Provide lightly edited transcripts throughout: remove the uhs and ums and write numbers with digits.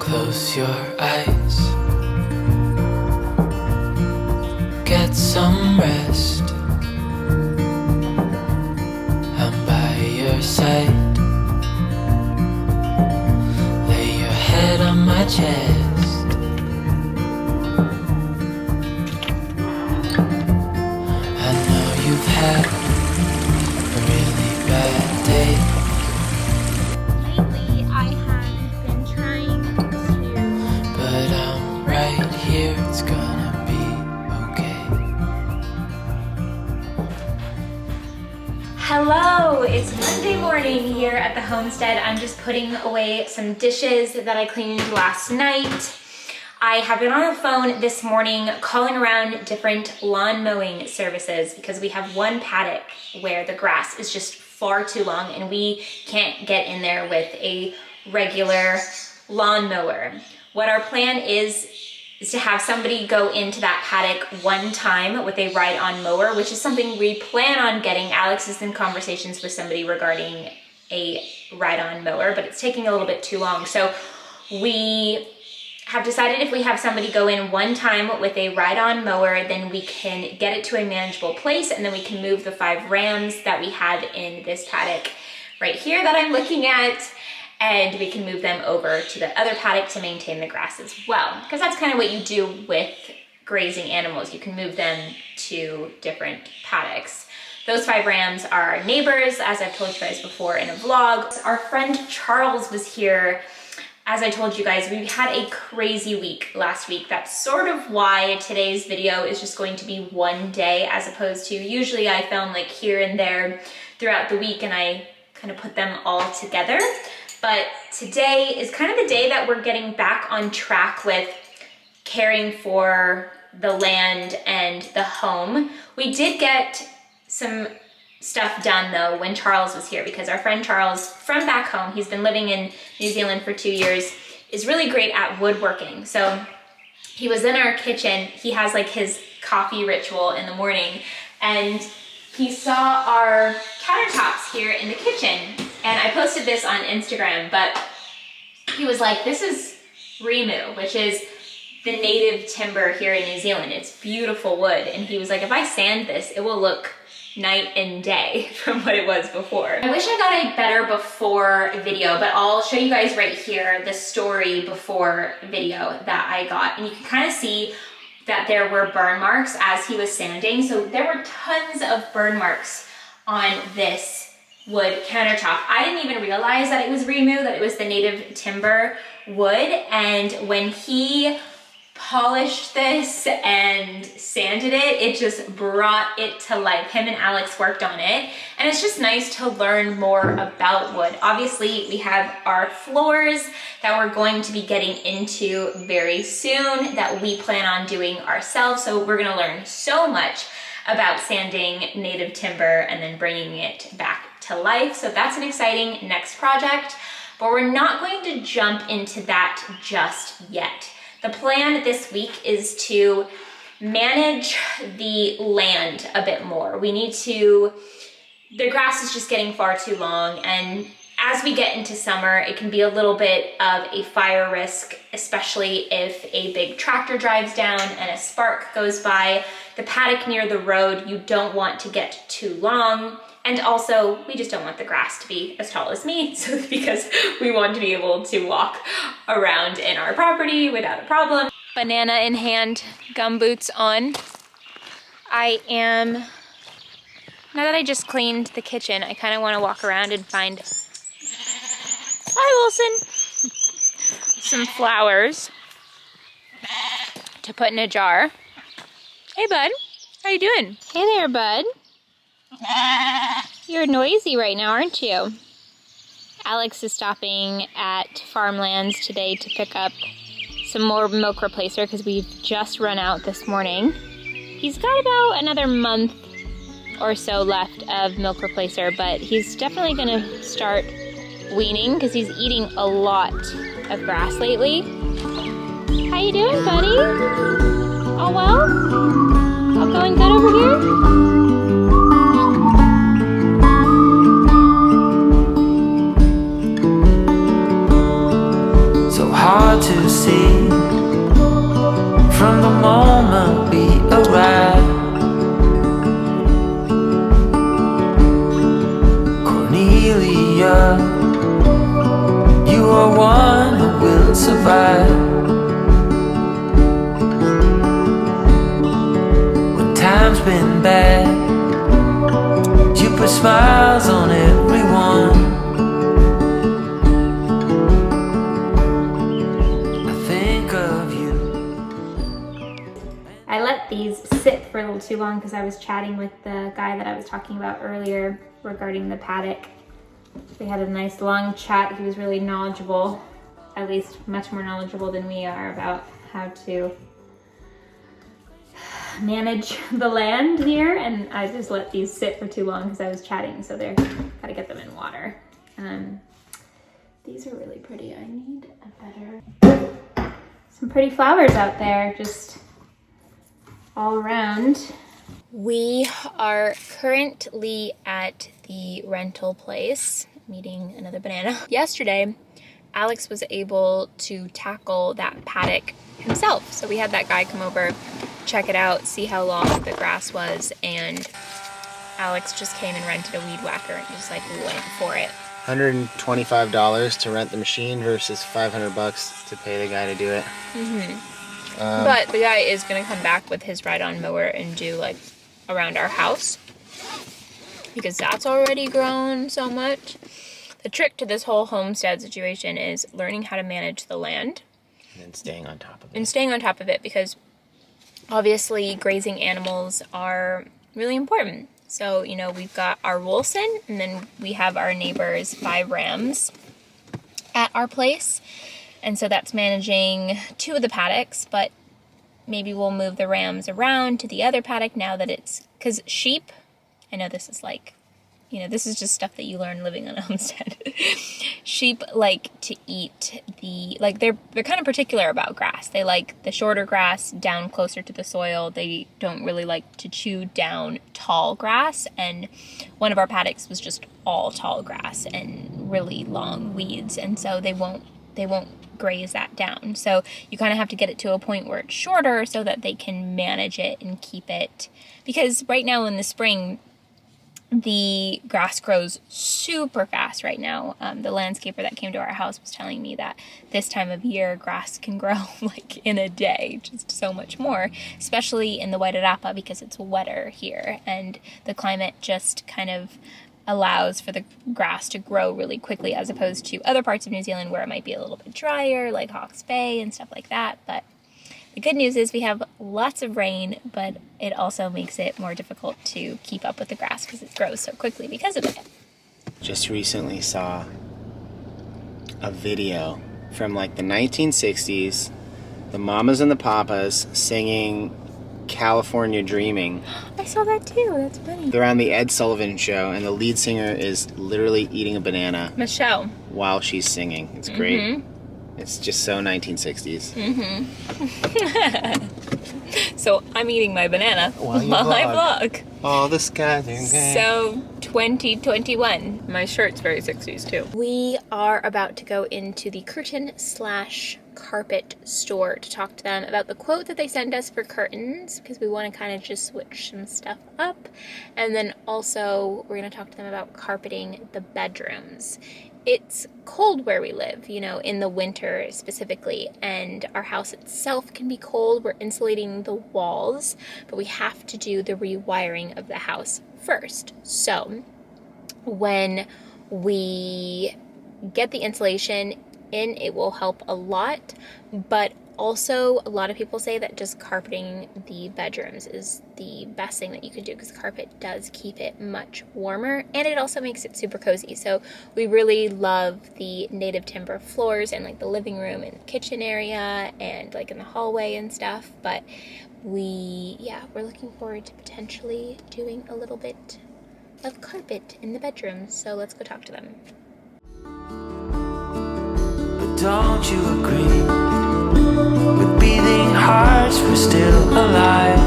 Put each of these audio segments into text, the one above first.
Close your eyes, get some rest. I'm by your side, lay your head on my chest. I know you've had a really bad day. Lately, I have been trying to... But I'm right here, it's gonna be okay. Hello, it's Monday morning here at the homestead. I'm just putting away some dishes that I cleaned last night. I have been on the phone this morning calling around different lawn mowing services because we have one paddock where the grass is just far too long and we can't get in there with a regular lawn mower. What our plan is to have somebody go into that paddock one time with a ride-on mower, which is something we plan on getting. Alex is in conversations with somebody regarding a ride-on mower, but it's taking a little bit too long. So we have decided if we have somebody go in one time with a ride-on mower, then we can get it to a manageable place, and then we can move the 5 rams that we had in this paddock right here that I'm looking at, and we can move them over to the other paddock to maintain the grass as well. Because that's kind of what you do with grazing animals. You can move them to different paddocks. Those 5 rams are neighbors, as I've told you guys before in a vlog. Our friend Charles was here. As I told you guys, we had a crazy week last week. That's sort of why today's video is just going to be one day, as opposed to usually I film like here and there throughout the week and I kind of put them all together. But today is kind of the day that we're getting back on track with caring for the land and the home. We did get some stuff done though when Charles was here, because our friend Charles from back home, he's been living in New Zealand for 2 years, is really great at woodworking. So he was in our kitchen. He has like his coffee ritual in the morning, and he saw our countertops here in the kitchen, and I posted this on Instagram, but he was like, this is Rimu, which is the native timber here in New Zealand. It's beautiful wood. And he was like, if I sand this, it will look night and day from what it was before. I wish I got a better before video, but I'll show you guys right here the story before video that I got. And you can kind of see that there were burn marks as he was sanding. So there were tons of burn marks on this wood countertop. I didn't even realize that it was Rimu, that it was the native timber wood. And when he polished this and sanded it, it just brought it to life. Him and Alex worked on it, and it's just nice to learn more about wood. Obviously, we have our floors that we're going to be getting into very soon that we plan on doing ourselves, so we're gonna learn so much about sanding native timber and then bringing it back to life. So that's an exciting next project, but we're not going to jump into that just yet. The plan this week is to manage the land a bit more. The grass is just getting far too long, and as we get into summer, it can be a little bit of a fire risk, especially if a big tractor drives down and a spark goes by. The paddock near the road, you don't want to get too long. And also, we just don't want the grass to be as tall as me, so because we want to be able to walk around in our property without a problem. Banana in hand, gumboots on. Now that I just cleaned the kitchen, I kind of want to walk around and find, hi Wilson, some flowers to put in a jar. Hey bud, how you doing? Hey there bud. You're noisy right now, aren't you? Alex is stopping at Farmlands today to pick up some more milk replacer because we've just run out this morning. He's got about another month or so left of milk replacer, but he's definitely gonna start weaning because he's eating a lot of grass lately. How you doing, buddy? All well? All going good over here? So hard to see from the moment we arrive. Cornelia, you are one who will survive. When time's been bad, you put smiles on everyone. I let these sit for a little too long because I was chatting with the guy that I was talking about earlier regarding the paddock. We had a nice long chat. He was really knowledgeable, at least much more knowledgeable than we are, about how to manage the land here. And I just let these sit for too long because I was chatting, so they're gotta get them in water. These are really pretty. I need a better, some pretty flowers out there, just all around. We are currently at the rental place, meeting another banana. Yesterday, Alex was able to tackle that paddock himself. So we had that guy come over, check it out, see how long the grass was, and Alex just came and rented a weed whacker and just like went for it. $125 to rent the machine versus $500 to pay the guy to do it. But the guy is gonna come back with his ride-on mower and do like around our house because that's already grown so much. The trick to this whole homestead situation is learning how to manage the land. And staying on top of it. And staying on top of it because obviously grazing animals are really important. So, you know, we've got our Wilson and then we have our neighbor's 5 rams at our place. And so that's managing 2 of the paddocks, but maybe we'll move the rams around to the other paddock now that it's, because sheep, I know this is like, you know, this is just stuff that you learn living on a homestead. Sheep like to eat the, like they're kind of particular about grass. They like the shorter grass down closer to the soil. They don't really like to chew down tall grass. And one of our paddocks was just all tall grass and really long weeds. And so they won't graze that down. So you kind of have to get it to a point where it's shorter so that they can manage it and keep it. Because right now in the spring, the grass grows super fast right now. The landscaper that came to our house was telling me that this time of year grass can grow like in a day, just so much more, especially in the Wairarapa because it's wetter here and the climate just kind of allows for the grass to grow really quickly as opposed to other parts of New Zealand where it might be a little bit drier, like Hawke's Bay and stuff like that. But the good news is we have lots of rain, but it also makes it more difficult to keep up with the grass because it grows so quickly because of it. Just recently saw a video from like the 1960s, the mamas and the papas singing California Dreaming. I saw that too, that's funny. They're on the Ed Sullivan Show, and the lead singer is literally eating a banana Michelle. while she's singing. It's great. It's just so 1960s. So I'm eating my banana While you I vlog. vlog. Oh, the sky's okay. So 2021. My shirt's very 60s too. We are about to go into the curtain/carpet store to talk to them about the quote that they sent us for curtains because we want to kind of just switch some stuff up. And then also we're going to talk to them about carpeting the bedrooms. It's cold where we live, you know, in the winter specifically, and our house itself can be cold. We're insulating the walls, but we have to do the rewiring of the house first. So when we get the insulation in, it will help a lot, but also a lot of people say that just carpeting the bedrooms is the best thing that you can do because carpet does keep it much warmer and it also makes it super cozy. So we really love the native timber floors and like the living room and kitchen area and like in the hallway and stuff, but we're looking forward to potentially doing a little bit of carpet in the bedrooms. So let's go talk to them. Don't you agree? With beating hearts, we're still alive.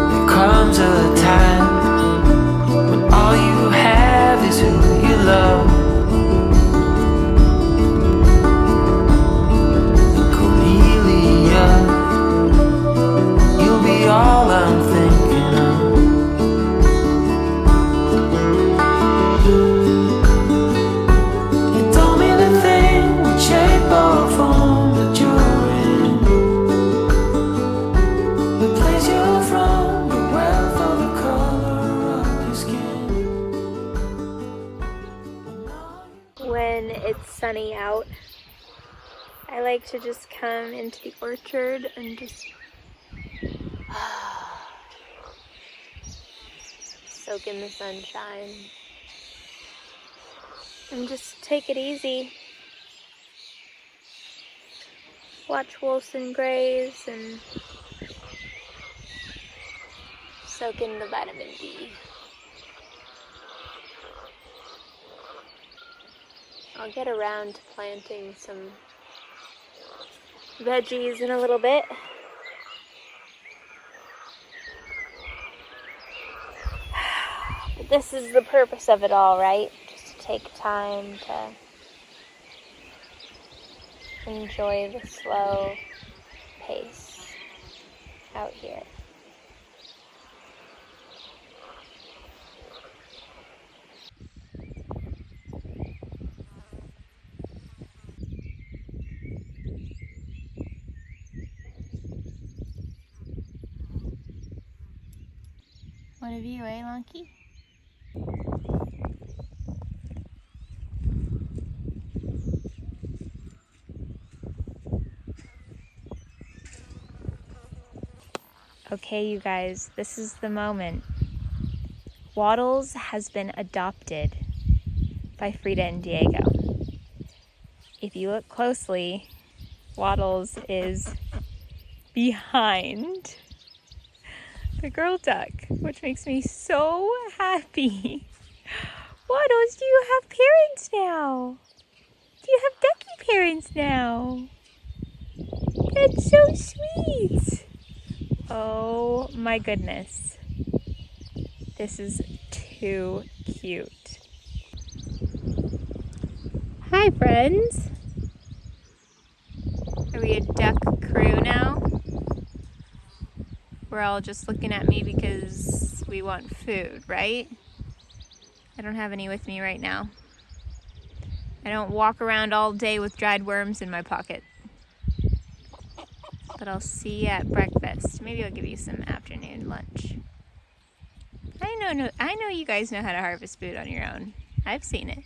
There comes a time when all you have is who you love. when it's sunny out. I like to just come into the orchard and just soak in the sunshine and just take it easy. Watch Wilson graze and soak in the vitamin D. I'll get around to planting some veggies in a little bit. But this is the purpose of it all, right? Just to take time to enjoy the slow pace out here. What of you, eh, Lunky? Okay, you guys, this is the moment. Waddles has been adopted by Frida and Diego. If you look closely, Waddles is behind the girl duck, which makes me so happy. Waddles, do you have parents now? Do you have ducky parents now? That's so sweet. Oh my goodness. This is too cute. Hi, friends. Are we a duck crew now? We're all just looking at me because we want food, right? I don't have any with me right now. I don't walk around all day with dried worms in my pocket. But I'll see you at breakfast. Maybe I'll give you some afternoon lunch. I know you guys know how to harvest food on your own. I've seen it.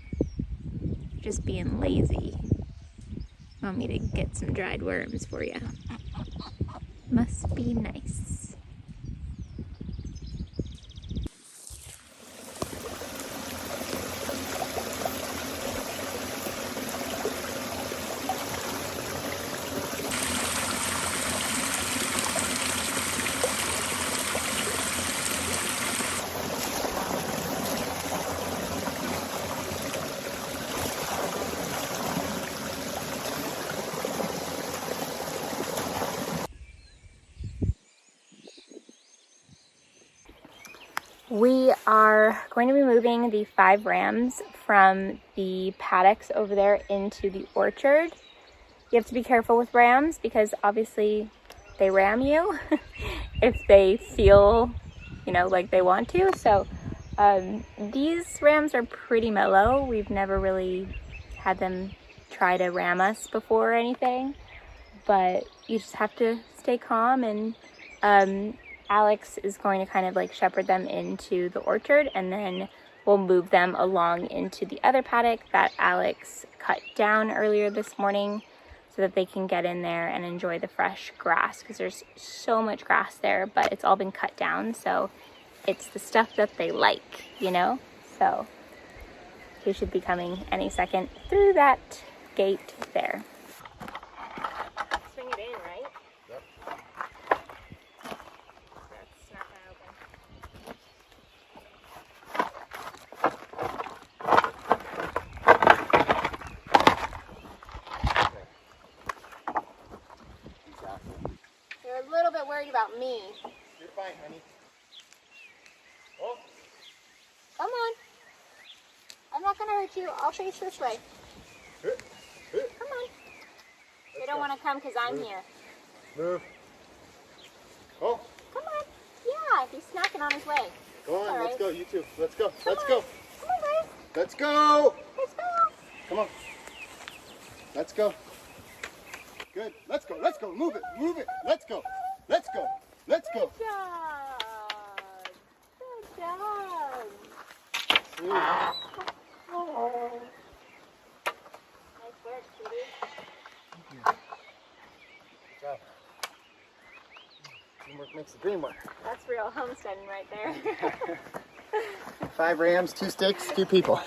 Just being lazy. Want me to get some dried worms for you? Must be nice. We are going to be moving the 5 rams from the paddocks over there into the orchard. You have to be careful with rams because obviously they ram you if they feel, like they want to. So these rams are pretty mellow. We've never really had them try to ram us before or anything, but you just have to stay calm, and Alex is going to kind of like shepherd them into the orchard, and then we'll move them along into the other paddock that Alex cut down earlier this morning so that they can get in there and enjoy the fresh grass, because there's so much grass there, but it's all been cut down, so it's the stuff that they like, So he should be coming any second through that gate there. Swing it in, right? Yep. That's not gonna open. Exactly. They're a little bit worried about me. You're fine, honey. Oh. Come on. I'm not gonna hurt you. I'll face this way. Come on. They don't want to come because I'm here. Move. Oh. Come on. Yeah, he's snacking on his way. Go on, let's go, you two. Let's go. Come Let's on. go. Come on, guys. Let's go. Let's go. Come on. Let's go. Good. Let's go. Let's go. Move it. Move it. Let's go. Let's go. Let's go. Good job. Good job. Sweet. makes the dream work. That's real homesteading right there. 5 rams, 2 sticks, 2 people.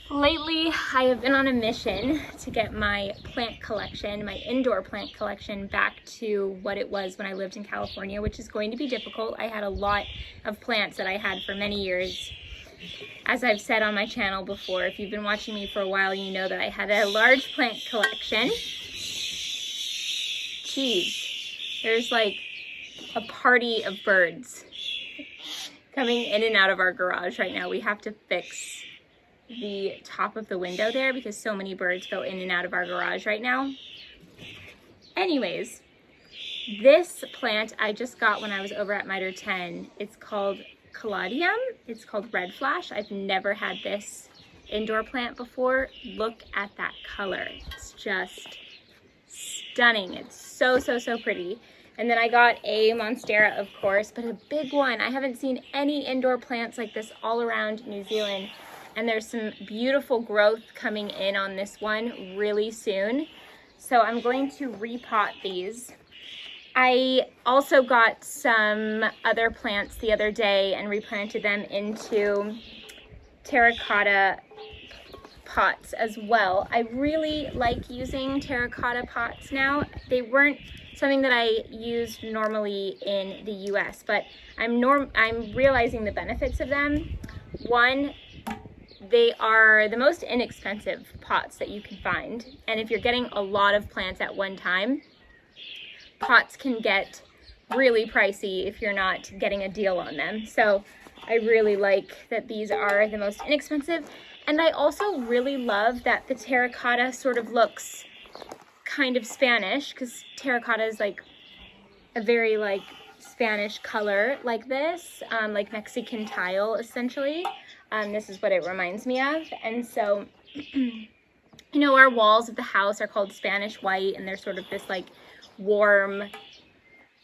Lately, I have been on a mission to get my plant collection, my indoor plant collection, back to what it was when I lived in California, which is going to be difficult. I had a lot of plants that I had for many years. As I've said on my channel before, if you've been watching me for a while, you know that I had a large plant collection. Jeez, there's like a party of birds coming in and out of our garage right now. We have to fix the top of the window there because so many birds go in and out of our garage right now. Anyways, this plant I just got when I was over at Miter 10. It's called Caladium. It's called Red Flash. I've never had this indoor plant before. Look at that color. It's just stunning. It's so, so, so pretty. And then I got a Monstera, of course, but a big one. I haven't seen any indoor plants like this all around New Zealand. And there's some beautiful growth coming in on this one really soon. So I'm going to repot these. I also got some other plants the other day and replanted them into terracotta pots as well. I really like using terracotta pots now. They weren't something that I used normally in the US, but I'm realizing the benefits of them. One, they are the most inexpensive pots that you can find. And if you're getting a lot of plants at one time, pots can get really pricey if you're not getting a deal on them. So I really like that these are the most inexpensive. And I also really love that the terracotta sort of looks kind of Spanish, because terracotta is like a very like Spanish color like this, like Mexican tile essentially. This is what it reminds me of. And so, you know, our walls of the house are called Spanish white, and they're sort of this like warm,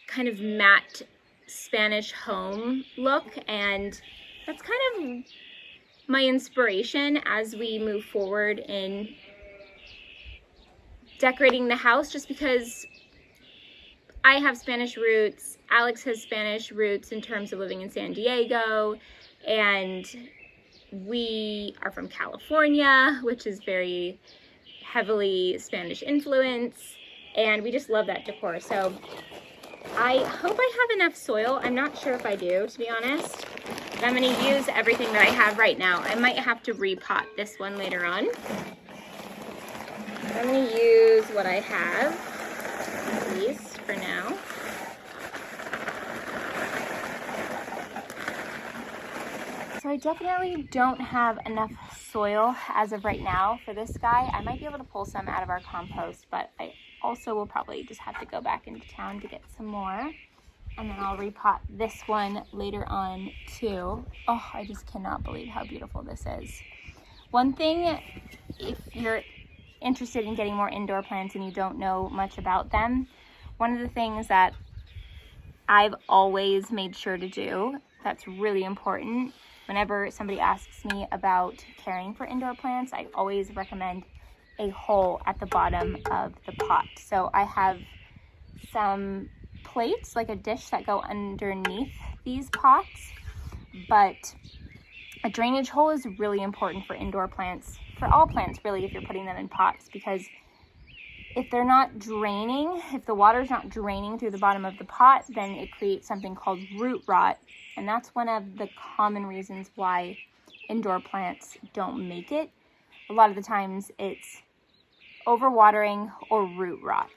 kind of matte Spanish home look. And that's kind of my inspiration as we move forward in decorating the house, just because I have Spanish roots, Alex has Spanish roots in terms of living in San Diego, and we are from California, which is very heavily Spanish influence, and we just love that decor. So I hope I have enough soil. I'm not sure if I do, to be honest. But I'm going to use everything that I have right now. I might have to repot this one later on. I'm going to use what I have, at least for now. So I definitely don't have enough soil as of right now for this guy. I might be able to pull some out of our compost, but I also will probably just have to go back into town to get some more. And then I'll repot this one later on too. Oh, I just cannot believe how beautiful this is. One thing, if you're interested in getting more indoor plants and you don't know much about them, one of the things that I've always made sure to do that's really important whenever somebody asks me about caring for indoor plants, I always recommend a hole at the bottom of the pot. So I have some plates, like a dish, that go underneath these pots, but a drainage hole is really important for indoor plants, for all plants really, if you're putting them in pots, because if they're not draining, if the water's not draining through the bottom of the pot, then it creates something called root rot. And that's one of the common reasons why indoor plants don't make it. A lot of the times it's overwatering or root rot.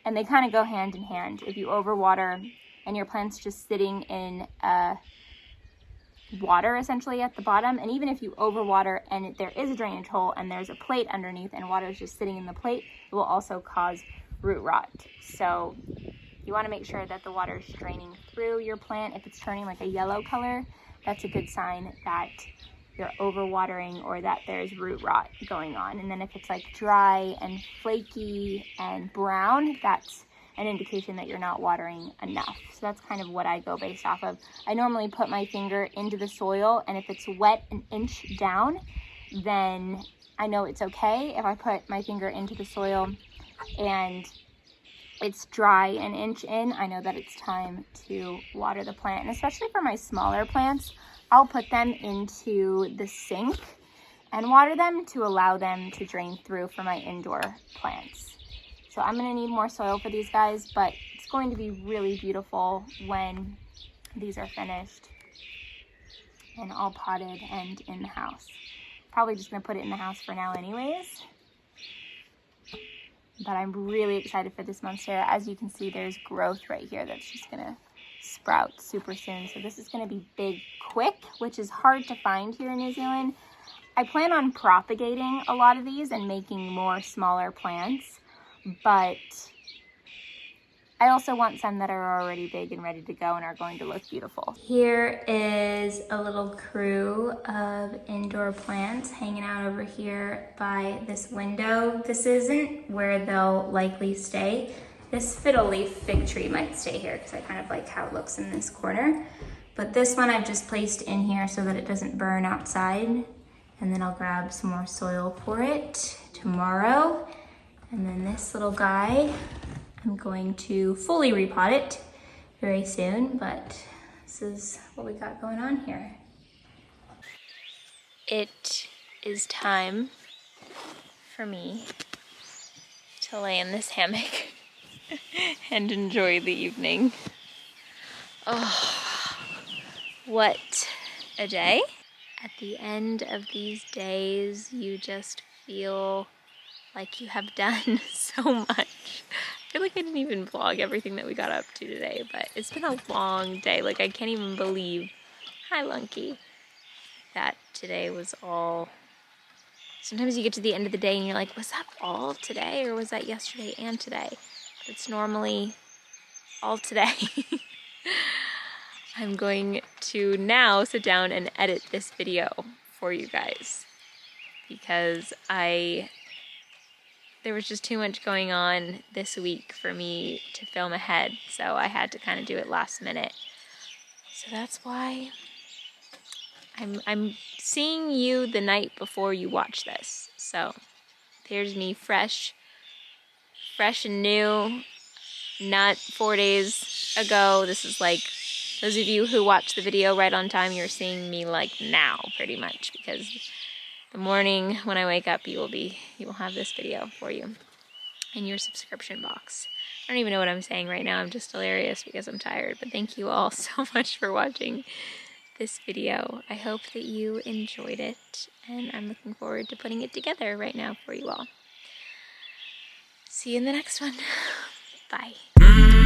And they kind of go hand in hand. If you overwater and your plant's just sitting in water essentially at the bottom, and even if you overwater and there is a drainage hole and there's a plate underneath and water is just sitting in the plate, it will also cause root rot. So you want to make sure that the water is draining through your plant. If it's turning like a yellow color, that's a good sign that you're overwatering or that there's root rot going on. And then if it's like dry and flaky and brown, that's an indication that you're not watering enough. So that's kind of what I go based off of. I normally put my finger into the soil, and if it's wet an inch down, then I know it's okay. If I put my finger into the soil and it's dry an inch in, I know that it's time to water the plant. And especially for my smaller plants, I'll put them into the sink and water them to allow them to drain through for my indoor plants. So I'm gonna need more soil for these guys, but it's going to be really beautiful when these are finished and all potted and in the house. Probably just gonna put it in the house for now anyways. But I'm really excited for this monstera. As you can see, there's growth right here that's just gonna sprout super soon. So this is gonna be big quick, which is hard to find here in New Zealand. I plan on propagating a lot of these and making more smaller plants, but I also want some that are already big and ready to go and are going to look beautiful. Here is a little crew of indoor plants hanging out over here by this window. This isn't where they'll likely stay. This fiddle leaf fig tree might stay here because I kind of like how it looks in this corner. But this one I've just placed in here so that it doesn't burn outside. And then I'll grab some more soil for it tomorrow. And then this little guy, I'm going to fully repot it very soon, but this is what we got going on here. It is time for me to lay in this hammock and enjoy the evening. Oh, what a day. At the end of these days, you just feel like you have done so much. I feel like I didn't even vlog everything that we got up to today, but it's been a long day. Like, I can't even believe, hi Lunky, that today was all. Sometimes you get to the end of the day and you're like, was that all today or was that yesterday and today? But it's normally all today. I'm going to now sit down and edit this video for you guys because there was just too much going on this week for me to film ahead, so I had to kind of do it last minute. So that's why I'm seeing you the night before you watch this. So there's me fresh and new, not 4 days ago. This is like, those of you who watch the video right on time, you're seeing me like now pretty much, because the morning when I wake up, you will have this video for you in your subscription box. I don't even know what I'm saying right now. I'm just delirious because I'm tired. But thank you all so much for watching this video. I hope that you enjoyed it, and I'm looking forward to putting it together right now for you all. See you in the next one. Bye.